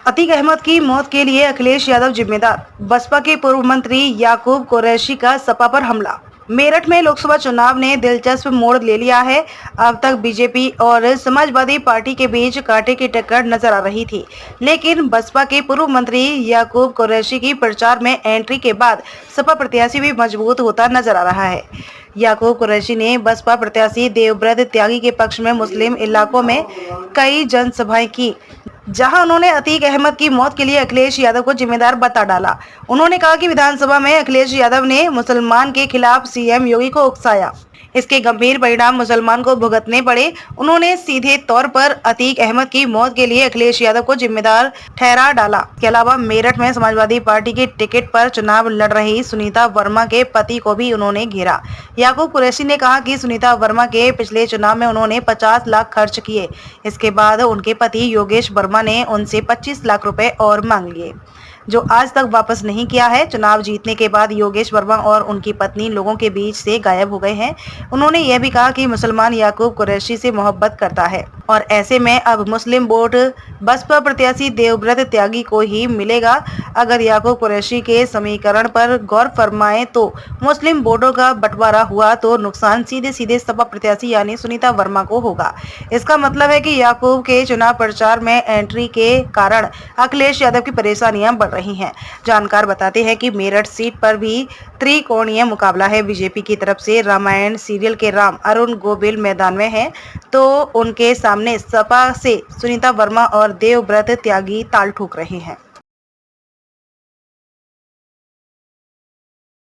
अतीक अहमद की मौत के लिए अखिलेश यादव जिम्मेदार, बसपा के पूर्व मंत्री याकूब कुरैशी का सपा पर हमला। मेरठ में लोकसभा चुनाव ने दिलचस्प मोड़ ले लिया है। अब तक बीजेपी और समाजवादी पार्टी के बीच कांटे की टक्कर नजर आ रही थी, लेकिन बसपा के पूर्व मंत्री याकूब कुरैशी की प्रचार में एंट्री के बाद सपा प्रत्याशी भी मजबूत होता नजर आ रहा है। याकूब कुरैशी ने बसपा प्रत्याशी देवव्रत त्यागी के पक्ष में मुस्लिम इलाकों में कई जनसभाएं की, जहां उन्होंने अतीक अहमद की मौत के लिए अखिलेश यादव को जिम्मेदार बता डाला। उन्होंने कहा कि विधानसभा में अखिलेश यादव ने मुसलमान के खिलाफ सीएम योगी को उकसाया। इसके गंभीर परिणाम मुसलमान को भुगतने पड़े। उन्होंने सीधे तौर पर अतीक अहमद की मौत के लिए अखिलेश यादव को जिम्मेदार ठहरा डाला। इसके अलावा मेरठ में समाजवादी पार्टी की टिकट पर चुनाव लड़ रही सुनीता वर्मा के पति को भी उन्होंने घेरा। याकूब कुरैशी ने कहा कि सुनीता वर्मा के पिछले चुनाव में उन्होंने 50 लाख खर्च किए। इसके बाद उनके पति योगेश वर्मा ने उनसे 25 लाख रुपए और मांग लिए, जो आज तक वापस नहीं किया है। चुनाव जीतने के बाद योगेश वर्मा और उनकी पत्नी लोगों के बीच से गायब हो गए हैं। उन्होंने यह भी कहा कि मुसलमान याकूब कुरैशी से मोहब्बत करता है और ऐसे में अब मुस्लिम वोट बसपा प्रत्याशी देवव्रत त्यागी को ही मिलेगा। अगर याकूब कुरैशी के समीकरण पर गौर फरमाएं तो मुस्लिम वोटों का बंटवारा हुआ तो नुकसान सीधे सीधे सपा प्रत्याशी यानी सुनीता वर्मा को होगा। इसका मतलब है कि याकूब के चुनाव प्रचार में एंट्री के कारण अखिलेश यादव की परेशानियां बढ़ रही हैं। जानकार बताते हैं कि मेरठ सीट पर भी त्रिकोणीय मुकाबला है। बीजेपी की तरफ से रामायण सीरियल के राम अरुण गोविल मैदान में हैं, तो उनके सामने सपा से सुनीता वर्मा और देवव्रत त्यागी ताल ठोक रहे हैं।